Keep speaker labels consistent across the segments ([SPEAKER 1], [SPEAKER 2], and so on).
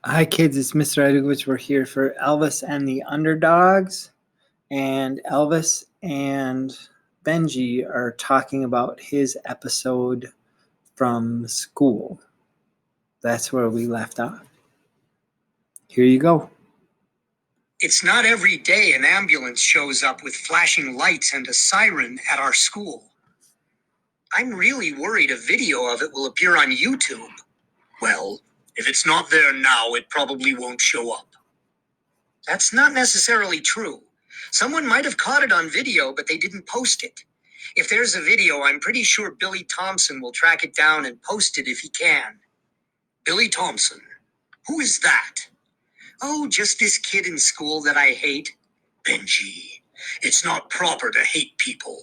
[SPEAKER 1] Hi, kids. It's Mr. Edwidge. We're here for Elvis and the Underdogs. And Elvis and Benji are talking about his episode from school. That's where we left off. Here you go.
[SPEAKER 2] It's not every day an ambulance shows up with flashing lights and a siren at our school. I'm really worried a video of it will appear on YouTube. Well, if it's not there now, it probably won't show up. That's not necessarily true. Someone might have caught it on video, but they didn't post it. If there's a video, I'm pretty sure Billy Thompson will track it down and post it if he can. Billy Thompson? Who is that? Oh, just this kid in school that I hate. Benji, it's not proper to hate people.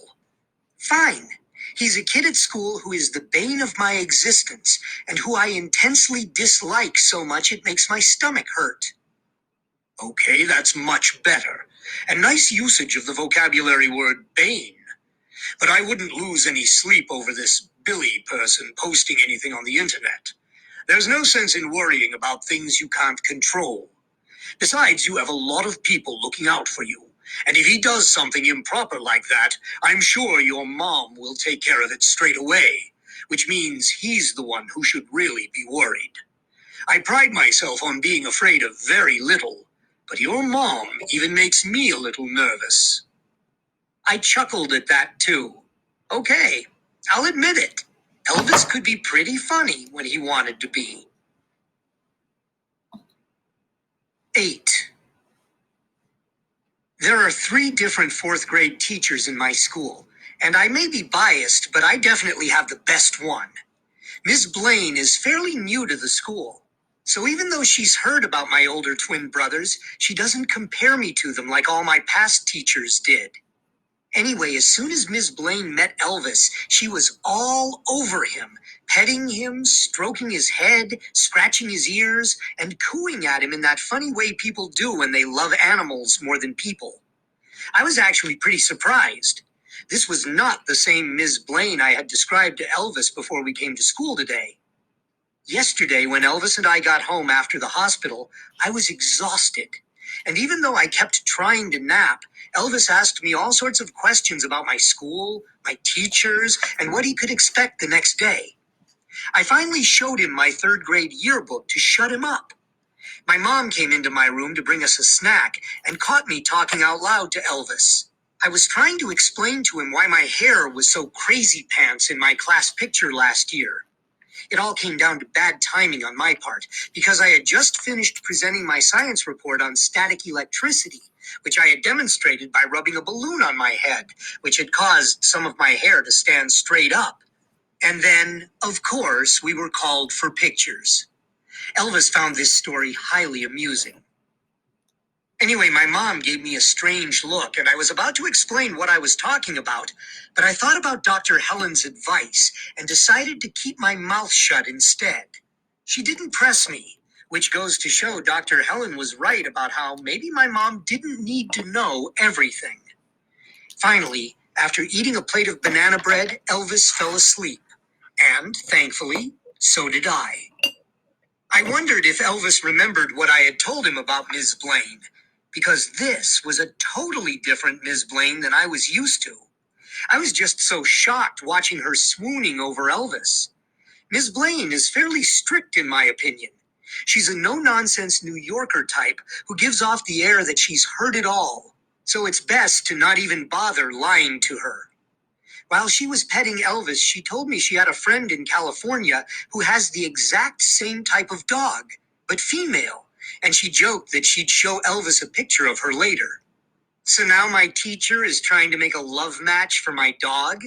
[SPEAKER 2] Fine. He's a kid at school who is the bane of my existence and who I intensely dislike so much it makes my stomach hurt. Okay, that's much better. And nice usage of the vocabulary word bane. But I wouldn't lose any sleep over this Billy person posting anything on the internet. There's no sense in worrying about things you can't control. Besides, you have a lot of people looking out for you. And if he does something improper like that, I'm sure your mom will take care of it straight away, which means he's the one who should really be worried. I pride myself on being afraid of very little, but your mom even makes me a little nervous. I chuckled at that too. Okay, I'll admit it. Elvis could be pretty funny when he wanted to be. 8. There are 3 different 4th grade teachers in my school, and I may be biased, but I definitely have the best one. Ms. Blaine is fairly new to the school, so even though she's heard about my older twin brothers, she doesn't compare me to them like all my past teachers did. Anyway, as soon as Ms. Blaine met Elvis, she was all over him, petting him, stroking his head, scratching his ears, and cooing at him in that funny way people do when they love animals more than people. I was actually pretty surprised. This was not the same Ms. Blaine I had described to Elvis before we came to school today. Yesterday, when Elvis and I got home after the hospital, I was exhausted. And even though I kept trying to nap, Elvis asked me all sorts of questions about my school, my teachers, and what he could expect the next day. I finally showed him my 3rd grade yearbook to shut him up. My mom came into my room to bring us a snack and caught me talking out loud to Elvis. I was trying to explain to him why my hair was so crazy pants in my class picture last year. It all came down to bad timing on my part, because I had just finished presenting my science report on static electricity, which I had demonstrated by rubbing a balloon on my head, which had caused some of my hair to stand straight up. And then, of course, we were called for pictures. Elvis found this story highly amusing. Anyway, my mom gave me a strange look, and I was about to explain what I was talking about, but I thought about Dr. Helen's advice and decided to keep my mouth shut instead. She didn't press me, which goes to show Dr. Helen was right about how maybe my mom didn't need to know everything. Finally, after eating a plate of banana bread, Elvis fell asleep. And, thankfully, so did I. I wondered if Elvis remembered what I had told him about Ms. Blaine, because this was a totally different Ms. Blaine than I was used to. I was just so shocked watching her swooning over Elvis. Ms. Blaine is fairly strict in my opinion. She's a no-nonsense New Yorker type who gives off the air that she's heard it all, so it's best to not even bother lying to her. While she was petting Elvis, she told me she had a friend in California who has the exact same type of dog, but female, and she joked that she'd show Elvis a picture of her later. So now my teacher is trying to make a love match for my dog?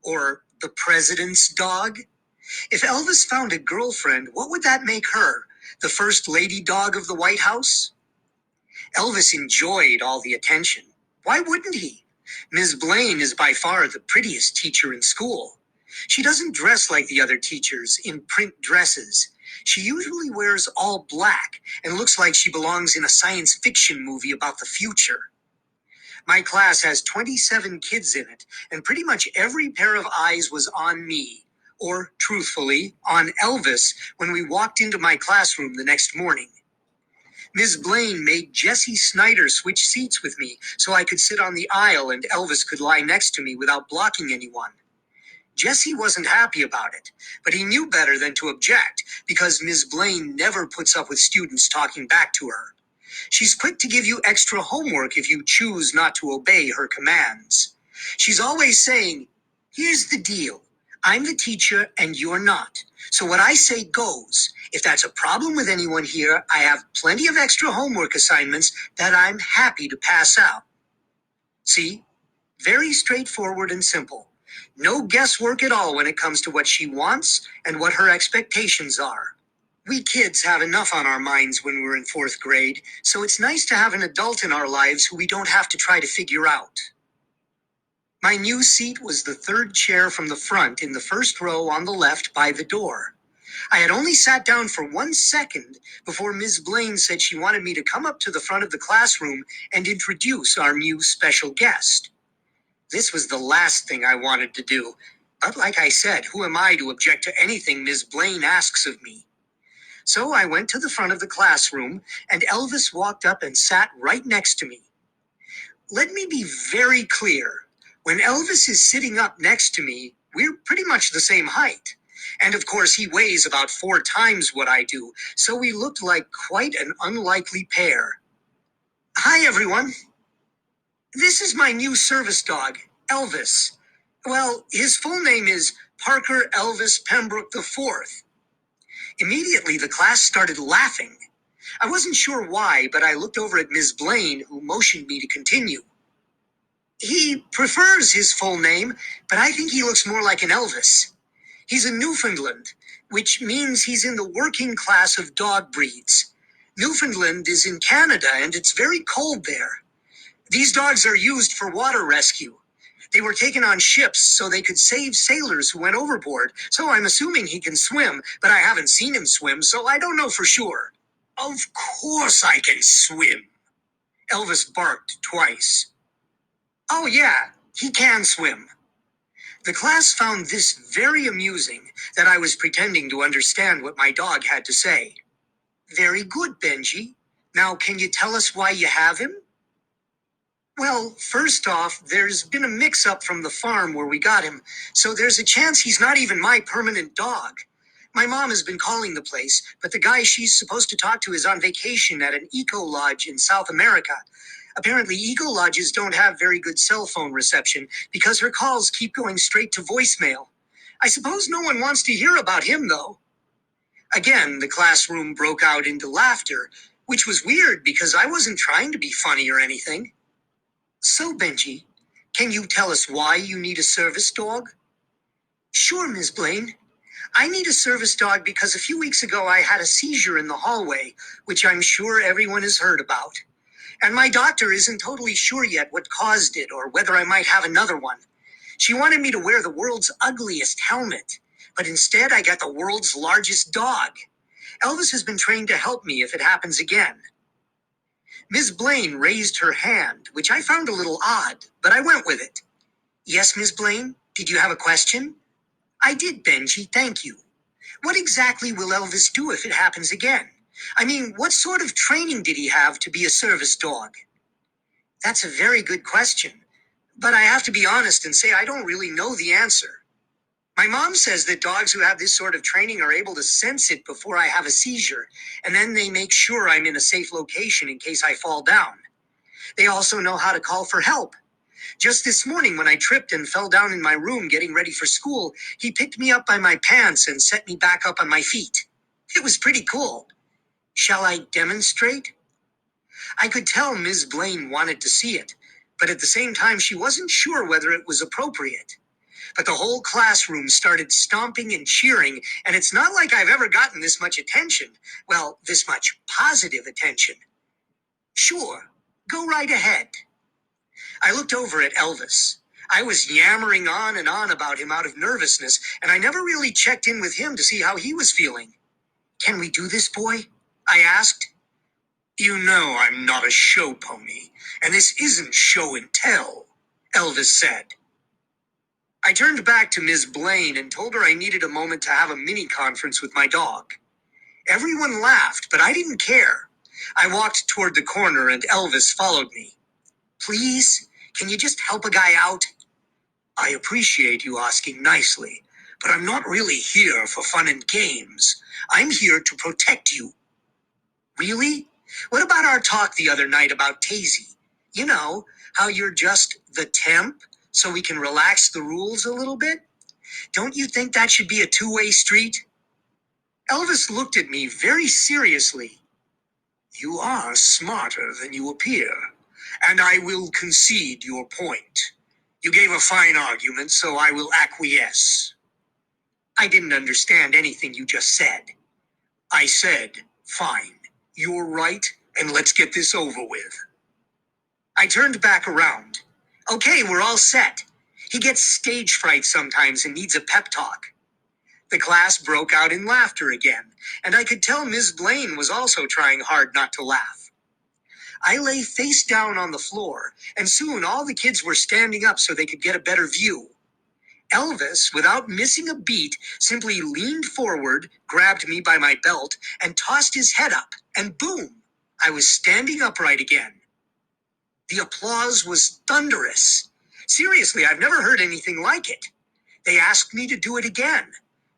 [SPEAKER 2] Or the president's dog? If Elvis found a girlfriend, what would that make her? The first lady dog of the White House? Elvis enjoyed all the attention. Why wouldn't he? Ms. Blaine is by far the prettiest teacher in school. She doesn't dress like the other teachers in print dresses. She usually wears all black and looks like she belongs in a science fiction movie about the future. My class has 27 kids in it, and pretty much every pair of eyes was on me, or, truthfully, on Elvis when we walked into my classroom the next morning. Ms. Blaine made Jessie Snyder switch seats with me so I could sit on the aisle and Elvis could lie next to me without blocking anyone. Jesse wasn't happy about it, but he knew better than to object because Ms. Blaine never puts up with students talking back to her. She's quick to give you extra homework if you choose not to obey her commands. She's always saying, "Here's the deal. I'm the teacher and you're not. So what I say goes. If that's a problem with anyone here, I have plenty of extra homework assignments that I'm happy to pass out." See? Very straightforward and simple. No guesswork at all when it comes to what she wants and what her expectations are. We kids have enough on our minds when we're in fourth grade, so it's nice to have an adult in our lives who we don't have to try to figure out. My new seat was the third chair from the front in the first row on the left by the door. I had only sat down for 1 second before Ms. Blaine said she wanted me to come up to the front of the classroom and introduce our new special guest. This was the last thing I wanted to do, but like I said, who am I to object to anything Ms. Blaine asks of me? So I went to the front of the classroom, and Elvis walked up and sat right next to me. Let me be very clear. When Elvis is sitting up next to me, we're pretty much the same height. And of course, he weighs about 4 times what I do, so we looked like quite an unlikely pair. Hi, everyone. This is my new service dog, Elvis. Well, his full name is Parker Elvis Pembroke IV. Immediately, the class started laughing. I wasn't sure why, but I looked over at Ms. Blaine, who motioned me to continue. He prefers his full name, but I think he looks more like an Elvis. He's a Newfoundland, which means he's in the working class of dog breeds. Newfoundland is in Canada, and it's very cold there. These dogs are used for water rescue. They were taken on ships so they could save sailors who went overboard, so I'm assuming he can swim, but I haven't seen him swim, so I don't know for sure. Of course I can swim, Elvis barked twice. Oh yeah, he can swim. The class found this very amusing, that I was pretending to understand what my dog had to say. Very good, Benji. Now can you tell us why you have him? Well, first off, there's been a mix-up from the farm where we got him, so there's a chance he's not even my permanent dog. My mom has been calling the place, but the guy she's supposed to talk to is on vacation at an eco lodge in South America. Apparently, eco lodges don't have very good cell phone reception because her calls keep going straight to voicemail. I suppose no one wants to hear about him, though. Again, the classroom broke out into laughter, which was weird because I wasn't trying to be funny or anything. So, Benji, can you tell us why you need a service dog? Sure, Ms. Blaine. I need a service dog because a few weeks ago I had a seizure in the hallway, which I'm sure everyone has heard about. And my doctor isn't totally sure yet what caused it or whether I might have another one. She wanted me to wear the world's ugliest helmet, but instead I got the world's largest dog. Elvis has been trained to help me if it happens again. Ms. Blaine raised her hand, which I found a little odd, but I went with it. Yes, Ms. Blaine, did you have a question? I did, Benji, thank you. What exactly will Elvis do if it happens again? I mean, what sort of training did he have to be a service dog? That's a very good question, but I have to be honest and say I don't really know the answer. My mom says that dogs who have this sort of training are able to sense it before I have a seizure, and then they make sure I'm in a safe location in case I fall down. They also know how to call for help. Just this morning when I tripped and fell down in my room getting ready for school, he picked me up by my pants and set me back up on my feet. It was pretty cool. Shall I demonstrate? I could tell Ms. Blaine wanted to see it, but at the same time she wasn't sure whether it was appropriate. But the whole classroom started stomping and cheering, and it's not like I've ever gotten this much attention. Well, this much positive attention. Sure, go right ahead. I looked over at Elvis. I was yammering on and on about him out of nervousness, and I never really checked in with him to see how he was feeling. Can we do this, boy? I asked. You know I'm not a show pony, and this isn't show and tell, Elvis said. I turned back to Ms. Blaine and told her I needed a moment to have a mini conference with my dog. Everyone laughed, but I didn't care. I walked toward the corner and Elvis followed me. Please, can you just help a guy out? I appreciate you asking nicely, but I'm not really here for fun and games. I'm here to protect you. Really? What about our talk the other night about Tazy? You know, how you're just the temp, so we can relax the rules a little bit? Don't you think that should be a two-way street? Elvis looked at me very seriously. You are smarter than you appear, and I will concede your point. You gave a fine argument, so I will acquiesce. I didn't understand anything you just said. I said, fine, you're right, and let's get this over with. I turned back around. Okay, we're all set. He gets stage fright sometimes and needs a pep talk. The class broke out in laughter again, and I could tell Ms. Blaine was also trying hard not to laugh. I lay face down on the floor, and soon all the kids were standing up so they could get a better view. Elvis, without missing a beat, simply leaned forward, grabbed me by my belt, and tossed his head up, and boom, I was standing upright again. The applause was thunderous. Seriously, I've never heard anything like it. They asked me to do it again.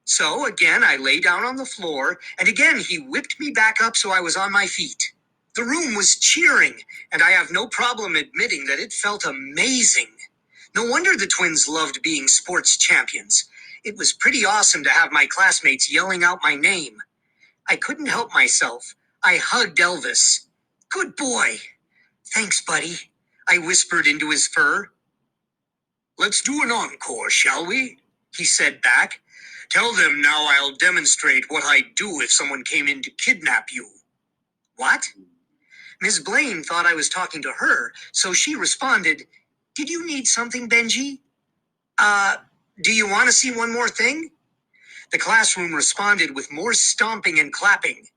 [SPEAKER 2] So again, I lay down on the floor, and again he whipped me back up so I was on my feet. The room was cheering, and I have no problem admitting that it felt amazing. No wonder the twins loved being sports champions. It was pretty awesome to have my classmates yelling out my name. I couldn't help myself. I hugged Elvis. Good boy. Thanks, buddy, I whispered into his fur. Let's do an encore, shall we? He said back. Tell them now I'll demonstrate what I'd do if someone came in to kidnap you. What? Miss Blaine thought I was talking to her, so she responded, Did you need something, Benji? Do you want to see one more thing? The classroom responded with more stomping and clapping.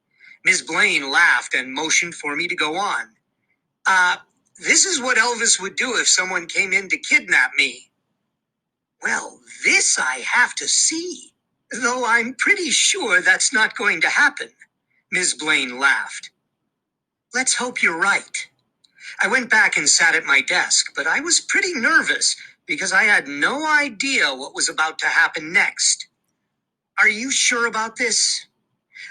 [SPEAKER 2] Miss Blaine laughed and motioned for me to go on. This is what Elvis would do if someone came in to kidnap me. Well, this I have to see. Though I'm pretty sure that's not going to happen. Miss Blaine laughed. Let's hope you're right. I went back and sat at my desk, but I was pretty nervous because I had no idea what was about to happen next. Are you sure about this?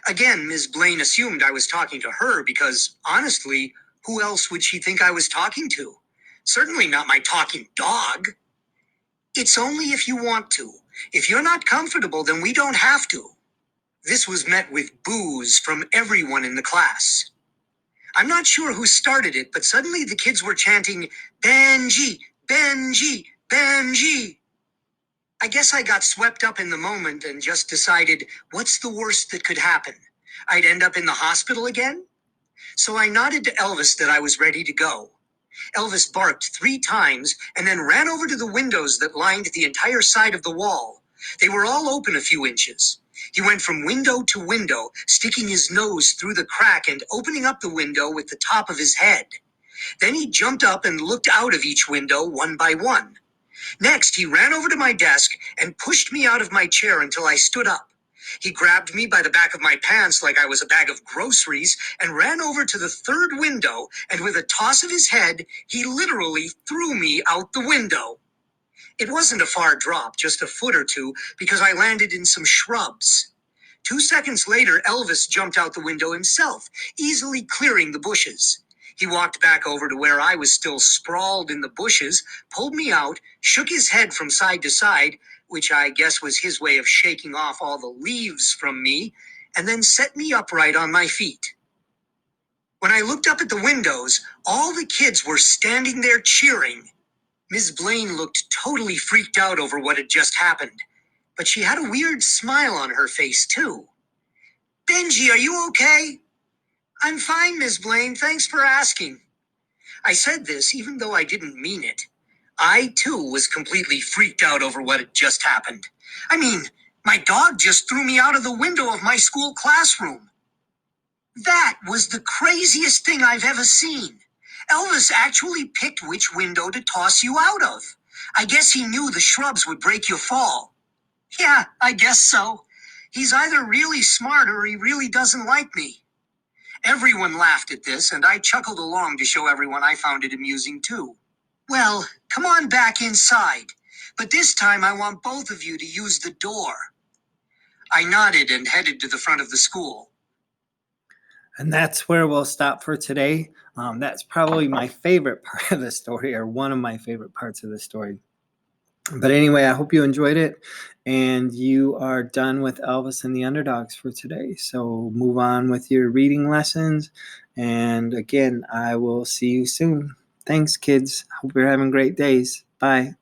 [SPEAKER 2] Again, Miss Blaine assumed I was talking to her because, honestly, who else would she think I was talking to? Certainly not my talking dog. It's only if you want to. If you're not comfortable, then we don't have to. This was met with boos from everyone in the class. I'm not sure who started it, but suddenly the kids were chanting, Benji, Benji, Benji. I guess I got swept up in the moment and just decided, what's the worst that could happen? I'd end up in the hospital again? So I nodded to Elvis that I was ready to go. Elvis barked 3 times and then ran over to the windows that lined the entire side of the wall. They were all open a few inches. He went from window to window, sticking his nose through the crack and opening up the window with the top of his head. Then he jumped up and looked out of each window one by one. Next, he ran over to my desk and pushed me out of my chair until I stood up. He grabbed me by the back of my pants like I was a bag of groceries and ran over to the 3rd window, and with a toss of his head, he literally threw me out the window. It wasn't a far drop, just a foot or two, because I landed in some shrubs. 2 seconds later, Elvis jumped out the window himself, easily clearing the bushes. He walked back over to where I was still sprawled in the bushes, pulled me out, shook his head from side to side, which I guess was his way of shaking off all the leaves from me, and then set me upright on my feet. When I looked up at the windows, all the kids were standing there cheering. Ms. Blaine looked totally freaked out over what had just happened, but she had a weird smile on her face, too. Benji, are you okay? I'm fine, Ms. Blaine. Thanks for asking. I said this even though I didn't mean it. I, too, was completely freaked out over what had just happened. I mean, my dog just threw me out of the window of my school classroom. That was the craziest thing I've ever seen. Elvis actually picked which window to toss you out of. I guess he knew the shrubs would break your fall. Yeah, I guess so. He's either really smart or he really doesn't like me. Everyone laughed at this, and I chuckled along to show everyone I found it amusing too. Well, come on back inside. But this time I want both of you to use the door. I nodded and headed to the front of the school.
[SPEAKER 1] And that's where we'll stop for today. That's probably my favorite part of the story, or one of my favorite parts of the story. But anyway, I hope you enjoyed it, and you are done with Elvis and the Underdogs for today. So move on with your reading lessons. And again, I will see you soon. Thanks, kids. Hope you're having great days. Bye.